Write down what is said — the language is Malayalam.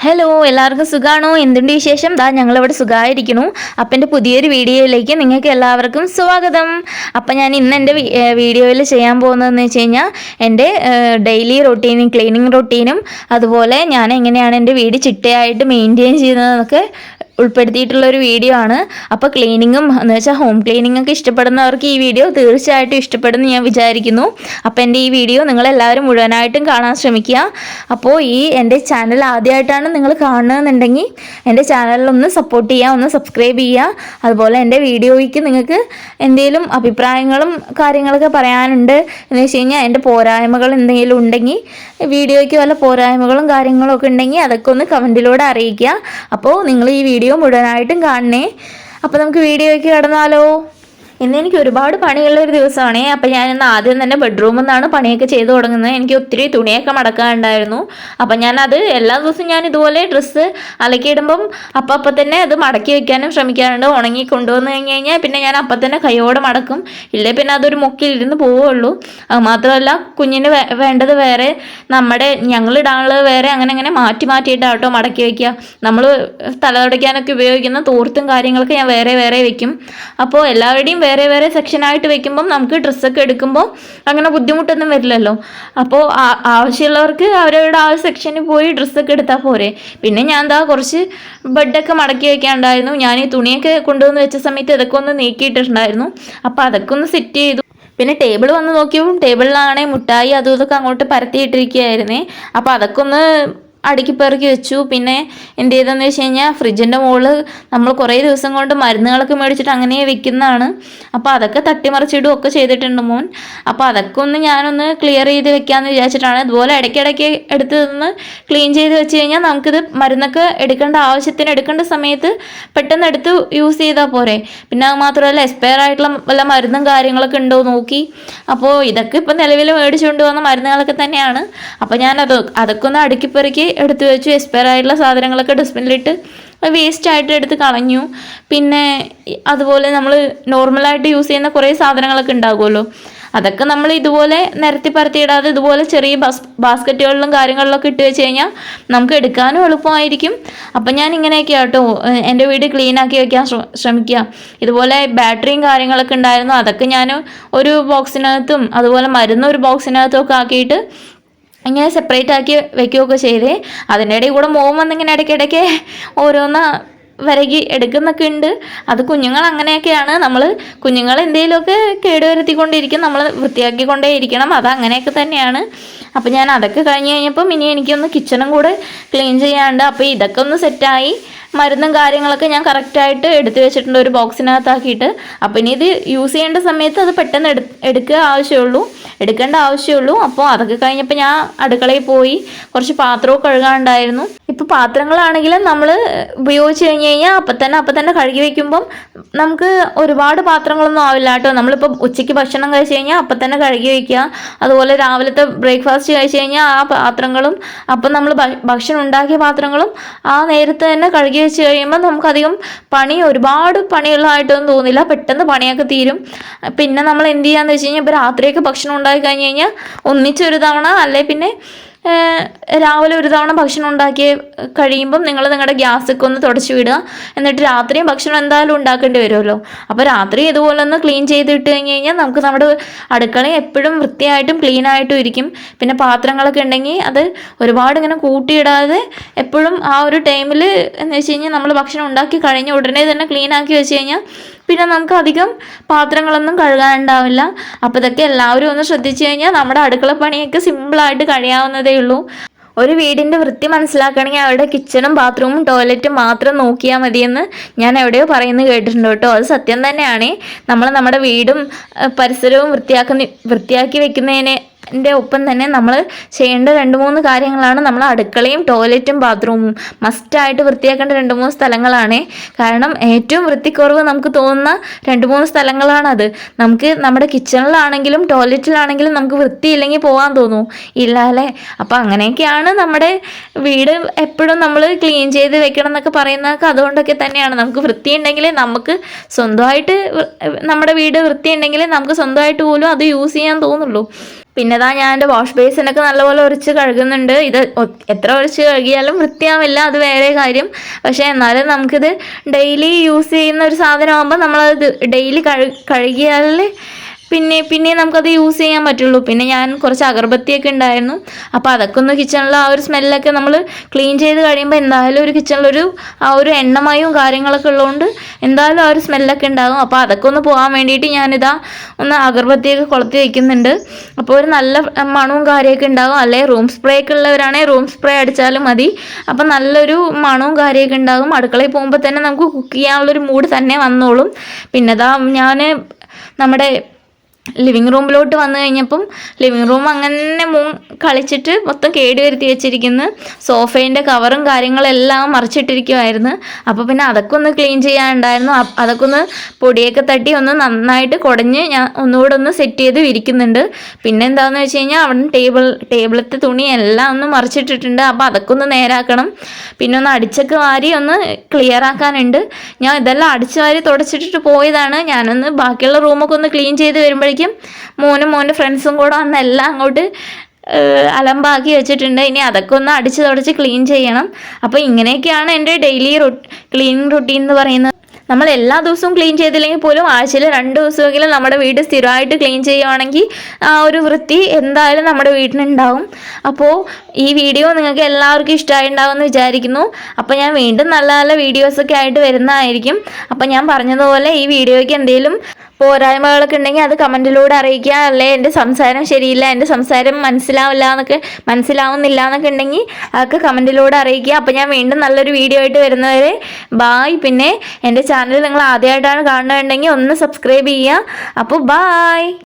ഹലോ, എല്ലാവർക്കും സുഖമാണോ? എന്തുണ്ട് വിശേഷം? ഞങ്ങളിവിടെ സുഖമായിരിക്കുന്നു. അപ്പം എൻ്റെ പുതിയൊരു വീഡിയോയിലേക്ക് നിങ്ങൾക്ക് എല്ലാവർക്കും സ്വാഗതം. അപ്പം ഞാൻ ഇന്ന് എൻ്റെ വീഡിയോയിൽ ചെയ്യാൻ പോകുന്നതെന്ന് വെച്ച് കഴിഞ്ഞാൽ എൻ്റെ ഡെയിലി റൊട്ടീനും ക്ലീനിങ് റൊട്ടീനും അതുപോലെ ഞാൻ എങ്ങനെയാണ് എൻ്റെ വീട് ചിട്ടയായിട്ട് മെയിൻറ്റെയിൻ ചെയ്യുന്നതെന്നൊക്കെ ഉൾപ്പെടുത്തിയിട്ടുള്ളൊരു വീഡിയോ ആണ്. അപ്പോൾ ക്ലീനിങ്ങും എന്ന് വെച്ചാൽ ഹോം ക്ലീനിങ് ഒക്കെ ഇഷ്ടപ്പെടുന്നവർക്ക് ഈ വീഡിയോ തീർച്ചയായിട്ടും ഇഷ്ടപ്പെടുമെന്ന് ഞാൻ വിചാരിക്കുന്നു. അപ്പോൾ എൻ്റെ ഈ വീഡിയോ നിങ്ങളെല്ലാവരും മുഴുവനായിട്ടും കാണാൻ ശ്രമിക്കുക. അപ്പോൾ എൻ്റെ ചാനൽ ആദ്യമായിട്ടാണ് നിങ്ങൾ കാണുന്നതെന്നുണ്ടെങ്കിൽ എൻ്റെ ചാനലിലൊന്ന് സപ്പോർട്ട് ചെയ്യുക, ഒന്ന് സബ്സ്ക്രൈബ് ചെയ്യുക. അതുപോലെ എൻ്റെ വീഡിയോയ്ക്ക് നിങ്ങൾക്ക് എന്തെങ്കിലും അഭിപ്രായങ്ങളും കാര്യങ്ങളൊക്കെ പറയാനുണ്ട് എന്ന് വെച്ച് കഴിഞ്ഞാൽ എൻ്റെ പോരായ്മകൾ എന്തെങ്കിലും ഉണ്ടെങ്കിൽ വീഡിയോയ്ക്ക് വല്ല പോരായ്മകളും കാര്യങ്ങളും ഒക്കെ ഉണ്ടെങ്കിൽ അതൊക്കെ ഒന്ന് കമൻറ്റിലൂടെ അറിയിക്കുക. അപ്പോൾ നിങ്ങൾ ഈ വീഡിയോ മുഴുവനായിട്ടും കാണണേ. അപ്പോൾ നമുക്ക് വീഡിയോയ്ക്ക് കടന്നാലോ. ഇന്ന് എനിക്ക് ഒരുപാട് പണിയുള്ളൊരു ദിവസമാണ്. അപ്പം ഞാൻ ഇന്ന് ആദ്യം തന്നെ ബെഡ്റൂമിൽ നിന്നാണ് പണിയൊക്കെ ചെയ്ത് തുടങ്ങുന്നത്. എനിക്ക് ഒത്തിരി തുണിയൊക്കെ മടക്കാനുണ്ടായിരുന്നു. അപ്പം ഞാനത് എല്ലാ ദിവസവും ഞാൻ ഇതുപോലെ ഡ്രസ്സ് അലക്കിയിടുമ്പം അപ്പം തന്നെ അത് മടക്കി വെക്കാനും ശ്രമിക്കാറുണ്ട്. ഉണങ്ങി കൊണ്ടുവന്ന് കഴിഞ്ഞ് കഴിഞ്ഞാൽ പിന്നെ ഞാൻ അപ്പം തന്നെ കൈയോടെ മടക്കും. ഇല്ലേ പിന്നെ അതൊരു മുക്കിലിരുന്ന് പോവുള്ളൂ. മാത്രമല്ല കുഞ്ഞിന് വേണ്ടത് വേറെ, ഞങ്ങളിടാനുള്ളത് വേറെ, അങ്ങനെ മാറ്റിയിട്ടാട്ടോ മടക്കി വയ്ക്കുക. നമ്മൾ തല തുടയ്ക്കാനൊക്കെ ഉപയോഗിക്കുന്ന തോർത്തും കാര്യങ്ങളൊക്കെ ഞാൻ വേറെ വെക്കും. അപ്പോൾ എല്ലാവരുടെയും വേറെ സെക്ഷനായിട്ട് വെക്കുമ്പം നമുക്ക് ഡ്രസ്സൊക്കെ എടുക്കുമ്പോൾ അങ്ങനെ ബുദ്ധിമുട്ടൊന്നും വരില്ലല്ലോ. അപ്പോൾ ആവശ്യമുള്ളവർക്ക് അവരവരുടെ ആ സെക്ഷനിൽ പോയി ഡ്രസ്സൊക്കെ എടുത്താൽ പോരെ. പിന്നെ ഞാൻ കുറച്ച് ബെഡൊക്കെ മടക്കി വയ്ക്കാനുണ്ടായിരുന്നു. ഞാൻ ഈ തുണിയൊക്കെ കൊണ്ടുവന്ന് വെച്ച സമയത്ത് ഇതൊക്കെ ഒന്ന് നീക്കിയിട്ടിട്ടുണ്ടായിരുന്നു. അപ്പോൾ അതൊക്കെ ഒന്ന് സെറ്റ് ചെയ്തു. പിന്നെ ടേബിൾ വന്ന് നോക്കിയപ്പോൾ ടേബിളിലാണെങ്കിൽ മുട്ടായി അതും ഇതൊക്കെ അങ്ങോട്ട് പരത്തിയിട്ടിരിക്കുകയായിരുന്നേ. അപ്പോൾ അതൊക്കെ ഒന്ന് അടുക്കി പെറുക്കി വെച്ചു. പിന്നെ എന്ത് ചെയ്തെന്ന് വെച്ച് കഴിഞ്ഞാൽ ഫ്രിഡ്ജിൻ്റെ മുകളിൽ നമ്മൾ കുറേ ദിവസം കൊണ്ട് മരുന്നുകളൊക്കെ മേടിച്ചിട്ട് അങ്ങനെ വെക്കുന്നതാണ്. അപ്പോൾ അതൊക്കെ തട്ടിമറിച്ചിടുകയൊക്കെ ചെയ്തിട്ടുണ്ട് മോൻ. അപ്പോൾ അതൊക്കെ ഒന്ന് ഞാനൊന്ന് ക്ലിയർ ചെയ്ത് വെക്കാമെന്ന് വിചാരിച്ചിട്ടാണ്. ഇതുപോലെ ഇടയ്ക്കിടയ്ക്ക് എടുത്ത് നിന്ന് ക്ലീൻ ചെയ്ത് വെച്ച് കഴിഞ്ഞാൽ നമുക്കിത് മരുന്നൊക്കെ എടുക്കേണ്ട സമയത്ത് പെട്ടെന്ന് എടുത്ത് യൂസ് ചെയ്താൽ പോരെ. പിന്നെ അത് മാത്രമല്ല എക്സ്പയർ ആയിട്ടുള്ള വല്ല മരുന്നും കാര്യങ്ങളൊക്കെ ഉണ്ടോ നോക്കി. അപ്പോൾ ഇതൊക്കെ ഇപ്പം നിലവിൽ മേടിച്ചുകൊണ്ട് വന്ന മരുന്നുകളൊക്കെ തന്നെയാണ്. അപ്പോൾ ഞാൻ അതൊക്കെ ഒന്ന് അടുക്കിപ്പെറുക്കി എടുത്തു വെച്ചു. എക്സ്പയർ ആയിട്ടുള്ള സാധനങ്ങളൊക്കെ ഡസ്റ്റ്ബിനിലിട്ട് വേസ്റ്റായിട്ട് എടുത്ത് കളഞ്ഞു. പിന്നെ അതുപോലെ നമ്മൾ നോർമലായിട്ട് യൂസ് ചെയ്യുന്ന കുറേ സാധനങ്ങളൊക്കെ ഉണ്ടാകുമല്ലോ, അതൊക്കെ നമ്മൾ ഇതുപോലെ നിരത്തി പരത്തിയിടാതെ ഇതുപോലെ ചെറിയ ബാസ്ക്കറ്റുകളിലും കാര്യങ്ങളിലൊക്കെ ഇട്ട് വെച്ച് കഴിഞ്ഞാൽ നമുക്ക് എടുക്കാനും എളുപ്പമായിരിക്കും. അപ്പം ഞാൻ ഇങ്ങനെയൊക്കെ ആട്ടോ എൻ്റെ വീട് ക്ലീനാക്കി വെക്കാൻ ശ്രമിക്കുക. ഇതുപോലെ ബാറ്ററിയും കാര്യങ്ങളൊക്കെ ഉണ്ടായിരുന്നു. അതൊക്കെ ഞാൻ ഒരു ബോക്സിനകത്തും അതുപോലെ മരുന്ന് ഒരു ബോക്സിനകത്തും ഒക്കെ ആക്കിയിട്ട് ഇങ്ങനെ സെപ്പറേറ്റ് ആക്കി വെക്കുകയൊക്കെ ചെയ്തേ. അതിൻ്റെ ഇടയിൽ കൂടെ മോൻ വന്നിങ്ങനെ ഇടയ്ക്കിടയ്ക്ക് ഓരോന്ന് വരകി എടുക്കുന്നൊക്കെ ഉണ്ട്. അത് കുഞ്ഞുങ്ങൾ അങ്ങനെയൊക്കെയാണ്. കുഞ്ഞുങ്ങൾ എന്തെങ്കിലുമൊക്കെ കേടുവരുത്തിക്കൊണ്ടിരിക്കും, നമ്മൾ വൃത്തിയാക്കിക്കൊണ്ടേ ഇരിക്കണം. അത് അങ്ങനെയൊക്കെ തന്നെയാണ്. അപ്പോൾ ഞാൻ അതൊക്കെ കഴിഞ്ഞ് കഴിഞ്ഞപ്പം ഇനി എനിക്കൊന്ന് കിച്ചണും കൂടെ ക്ലീൻ ചെയ്യാണ്ട്. അപ്പോൾ ഇതൊക്കെ ഒന്ന് സെറ്റായി. മരുന്നും കാര്യങ്ങളൊക്കെ ഞാൻ കറക്റ്റായിട്ട് എടുത്തു വെച്ചിട്ടുണ്ട് ഒരു ബോക്സിനകത്താക്കിയിട്ട്. അപ്പം ഇനി ഇത് യൂസ് ചെയ്യേണ്ട സമയത്ത് അത് പെട്ടെന്ന് എടുക്കേണ്ട ആവശ്യമുള്ളൂ. അപ്പോൾ അതൊക്കെ കഴിഞ്ഞപ്പോൾ ഞാൻ അടുക്കളയിൽ പോയി കുറച്ച് പാത്രമൊക്കെ കഴുകാനുണ്ടായിരുന്നു. ഇപ്പോൾ പാത്രങ്ങളാണെങ്കിലും നമ്മൾ ഉപയോഗിച്ച് കഴിഞ്ഞ് കഴിഞ്ഞാൽ അപ്പം തന്നെ കഴുകി വയ്ക്കുമ്പം നമുക്ക് ഒരുപാട് പാത്രങ്ങളൊന്നും ആവില്ല കേട്ടോ. നമ്മളിപ്പോൾ ഉച്ചയ്ക്ക് ഭക്ഷണം കഴിച്ച് കഴിഞ്ഞാൽ അപ്പം തന്നെ കഴുകി വയ്ക്കുക. അതുപോലെ രാവിലത്തെ ബ്രേക്ക്ഫാസ്റ്റ് കഴിച്ച് കഴിഞ്ഞാൽ ആ പാത്രങ്ങളും അപ്പം നമ്മൾ ഭക്ഷണം ഉണ്ടാക്കിയ പാത്രങ്ങളും ആ നേരത്തെ തന്നെ കഴുകി വെച്ച് കഴിയുമ്പോൾ നമുക്കധികം ഒരുപാട് പണിയുള്ളതായിട്ടൊന്നും തോന്നില്ല. പെട്ടെന്ന് പണിയൊക്കെ തീരും. പിന്നെ നമ്മൾ എന്ത് ചെയ്യാന്ന് വെച്ച് കഴിഞ്ഞാൽ ഇപ്പോൾ രാത്രിയൊക്കെ ഭക്ഷണം ഉണ്ടാക്കി കഴിഞ്ഞ് കഴിഞ്ഞാൽ ഒന്നിച്ചൊരു തവണ അല്ലെ പിന്നെ രാവിലെ ഒരു തവണ ഭക്ഷണം ഉണ്ടാക്കി കഴിയുമ്പം നിങ്ങളുടെ ഗ്യാസൊക്കെ ഒന്ന് തുടച്ചു വിടുക. എന്നിട്ട് രാത്രിയും ഭക്ഷണം എന്തായാലും ഉണ്ടാക്കേണ്ടി വരുമല്ലോ. അപ്പോൾ രാത്രി ഇതുപോലെ ഒന്ന് ക്ലീൻ ചെയ്തിട്ട് കഴിഞ്ഞ് കഴിഞ്ഞാൽ നമുക്ക് നമ്മുടെ അടുക്കള എപ്പോഴും വൃത്തിയായിട്ടും ക്ലീനായിട്ടും ഇരിക്കും. പിന്നെ പാത്രങ്ങളൊക്കെ ഉണ്ടെങ്കിൽ അത് ഒരുപാട് ഇങ്ങനെ കൂട്ടിയിടാതെ എപ്പോഴും ആ ഒരു ടൈമിൽ എന്ന് വെച്ച് കഴിഞ്ഞാൽ നമ്മൾ ഭക്ഷണം ഉണ്ടാക്കി കഴിഞ്ഞ ഉടനെ തന്നെ ക്ലീൻ ആക്കി വെച്ച് കഴിഞ്ഞാൽ പിന്നെ നമുക്ക് അധികം പാത്രങ്ങളൊന്നും കഴുകാനുണ്ടാവില്ല. അപ്പോൾ ഇതൊക്കെ എല്ലാവരും ഒന്ന് ശ്രദ്ധിച്ചു കഴിഞ്ഞാൽ നമ്മുടെ അടുക്കള പണിയൊക്കെ സിമ്പിളായിട്ട് കഴിയാവുന്നതേ ഉള്ളൂ. ഒരു വീടിൻ്റെ വൃത്തി മനസ്സിലാക്കണമെങ്കിൽ അവരുടെ കിച്ചണും ബാത്റൂമും ടോയ്ലറ്റും മാത്രം നോക്കിയാൽ മതിയെന്ന് ഞാൻ എവിടെയോ പറയുന്നത് കേട്ടിട്ടുണ്ട് കേട്ടോ. അത് സത്യം തന്നെയാണ്. നമ്മുടെ വീടും പരിസരവും വൃത്തിയാക്കി വെക്കുന്നതിന് ഒപ്പം തന്നെ നമ്മൾ ചെയ്യേണ്ട 2-3 കാര്യങ്ങളാണ്. നമ്മൾ അടുക്കളയും ടോയ്ലറ്റും ബാത്റൂമും മസ്റ്റായിട്ട് വൃത്തിയാക്കേണ്ട 2-3 സ്ഥലങ്ങളാണ്. കാരണം ഏറ്റവും വൃത്തിക്കുറവ് നമുക്ക് തോന്നുന്ന 2-3 സ്ഥലങ്ങളാണത്. നമുക്ക് നമ്മുടെ കിച്ചണിലാണെങ്കിലും ടോയ്ലറ്റിലാണെങ്കിലും നമുക്ക് വൃത്തിയില്ലെങ്കിൽ പോകാൻ തോന്നും ഇല്ല അല്ലേ. അപ്പോൾ അങ്ങനെയൊക്കെയാണ് നമ്മുടെ വീട് എപ്പോഴും നമ്മൾ ക്ലീൻ ചെയ്ത് വെക്കണം എന്നൊക്കെ പറയുന്നതൊക്കെ അതുകൊണ്ടൊക്കെ തന്നെയാണ്. നമുക്ക് വൃത്തി ഉണ്ടെങ്കിൽ നമുക്ക് സ്വന്തമായിട്ട് നമ്മുടെ വീട് വൃത്തി ഉണ്ടെങ്കിൽ നമുക്ക് സ്വന്തമായിട്ട് പോലും അത് യൂസ് ചെയ്യാൻ തോന്നുള്ളൂ. പിന്നെ ഞാൻ എൻ്റെ വാഷ് ബേസിനൊക്കെ നല്ലപോലെ ഉരച്ച് കഴുകുന്നുണ്ട്. ഇത് എത്ര ഉരച്ച് കഴുകിയാലും വൃത്തിയാവില്ല, അത് വേറെ കാര്യം. പക്ഷേ എന്നാലും നമുക്കിത് ഡെയിലി യൂസ് ചെയ്യുന്ന ഒരു സാധനമാകുമ്പോൾ നമ്മളത് ഡെയിലി കഴുകിയാൽ പിന്നെ നമുക്കത് യൂസ് ചെയ്യാൻ പറ്റുള്ളൂ. പിന്നെ ഞാൻ കുറച്ച് അഗർബത്തിയൊക്കെ ഉണ്ടായിരുന്നു, അപ്പോൾ അതൊക്കെ ഒന്ന് കിച്ചണിൽ ആ ഒരു സ്മെല്ലൊക്കെ നമ്മൾ ക്ലീൻ ചെയ്ത് കഴിയുമ്പോൾ എന്തായാലും ഒരു കിച്ചണിലൊരു ആ ഒരു എണ്ണമയവും കാര്യങ്ങളൊക്കെ ഉള്ളതുകൊണ്ട് എന്തായാലും ആ ഒരു സ്മെല്ലൊക്കെ ഉണ്ടാകും. അപ്പോൾ അതൊക്കെ ഒന്ന് പോകാൻ വേണ്ടിയിട്ട് ഞാനിതാ ഒന്ന് അഗർബത്തിയൊക്കെ കൊളുത്തി വയ്ക്കുന്നുണ്ട്. അപ്പോൾ ഒരു നല്ല മണവും കാര്യമൊക്കെ ഉണ്ടാകും. അല്ലെങ്കിൽ റൂം സ്പ്രേ ഒക്കെ ഉള്ളവരാണെങ്കിൽ റൂം സ്പ്രേ അടിച്ചാലും മതി. അപ്പോൾ നല്ലൊരു മണവും കാര്യമൊക്കെ ഉണ്ടാകും. അടുക്കളയിൽ പോകുമ്പോൾ തന്നെ നമുക്ക് കുക്ക് ചെയ്യാനുള്ളൊരു മൂഡ് തന്നെ വന്നോളും. പിന്നെ ഞാൻ നമ്മുടെ ലിവിങ് റൂമിലോട്ട് വന്നു കഴിഞ്ഞപ്പം ലിവിങ് റൂം അങ്ങനെ കളിച്ചിട്ട് മൊത്തം കേടുവരുത്തി വെച്ചിരിക്കുന്നു. സോഫേൻ്റെ കവറും കാര്യങ്ങളെല്ലാം മറിച്ചിട്ടിരിക്കുമായിരുന്നു. അപ്പോൾ പിന്നെ അതൊക്കെ ഒന്ന് ക്ലീൻ ചെയ്യാനുണ്ടായിരുന്നു. അതൊക്കെ ഒന്ന് പൊടിയൊക്കെ തട്ടി ഒന്ന് നന്നായിട്ട് കുടഞ്ഞ് ഞാൻ ഒന്നുകൂടെ ഒന്ന് സെറ്റ് ചെയ്ത് വിരിക്കുന്നുണ്ട്. പിന്നെ എന്താണെന്ന് വെച്ച് കഴിഞ്ഞാൽ അവിടെ ടേബിളത്തെ തുണി എല്ലാം ഒന്ന് മറിച്ചിട്ടിട്ടുണ്ട്. അപ്പോൾ അതൊക്കെ ഒന്ന് നേരാക്കണം. പിന്നെ ഒന്ന് അടിച്ചൊക്കെ വാരി ഒന്ന് ക്ലിയർ ആക്കാനുണ്ട്. ഞാൻ ഇതെല്ലാം അടിച്ചു വാരി തുടച്ചിട്ടിട്ട് പോയതാണ്. ഞാനൊന്ന് ബാക്കിയുള്ള റൂമൊക്കെ ഒന്ന് ക്ലീൻ ചെയ്ത് വരുമ്പോഴേക്കും മോൻ്റെ ഫ്രണ്ട്സും കൂടെ വന്ന് എല്ലാം അങ്ങോട്ട് അലമ്പാക്കി വെച്ചിട്ടുണ്ട്. ഇനി അതൊക്കെ ഒന്ന് അടിച്ച് തുടച്ച് ക്ലീൻ ചെയ്യണം. അപ്പോൾ ഇങ്ങനെയൊക്കെയാണ് എൻ്റെ ഡെയിലി ക്ലീനിങ് റുട്ടീൻ എന്ന് പറയുന്നത്. നമ്മൾ എല്ലാ ദിവസവും ക്ലീൻ ചെയ്തില്ലെങ്കിൽ പോലും ആഴ്ചയിൽ 2 ദിവസമെങ്കിലും നമ്മുടെ വീട് സ്ഥിരമായിട്ട് ക്ലീൻ ചെയ്യുവാണെങ്കിൽ ആ ഒരു വൃത്തി എന്തായാലും നമ്മുടെ വീട്ടിനുണ്ടാവും. അപ്പോൾ ഈ വീഡിയോ നിങ്ങൾക്ക് എല്ലാവർക്കും ഇഷ്ടമായിട്ടുണ്ടാവും എന്ന് വിചാരിക്കുന്നു. അപ്പോൾ ഞാൻ വീണ്ടും നല്ല നല്ല വീഡിയോസൊക്കെ ആയിട്ട് വരുന്നതായിരിക്കും. അപ്പോൾ ഞാൻ പറഞ്ഞതുപോലെ ഈ വീഡിയോയ്ക്ക് എന്തെങ്കിലും പോരായ്മകളൊക്കെ ഉണ്ടെങ്കിൽ അത് കമൻറ്റിലൂടെ അറിയിക്കുക. അല്ലെ എൻ്റെ സംസാരം ശരിയില്ല, എൻ്റെ സംസാരം മനസ്സിലാവുന്നില്ല എന്നൊക്കെ ഉണ്ടെങ്കിൽ അതൊക്കെ കമൻറ്റിലൂടെ അറിയിക്കുക. അപ്പോൾ ഞാൻ വീണ്ടും നല്ലൊരു വീഡിയോ ആയിട്ട് വരുന്നവരെ ബായ്. പിന്നെ എൻ്റെ ചാനൽ നിങ്ങൾ ആദ്യമായിട്ടാണ് കാണുന്നുണ്ടെങ്കിൽ ഒന്ന് സബ്സ്ക്രൈബ് ചെയ്യുക. അപ്പോൾ ബായ്.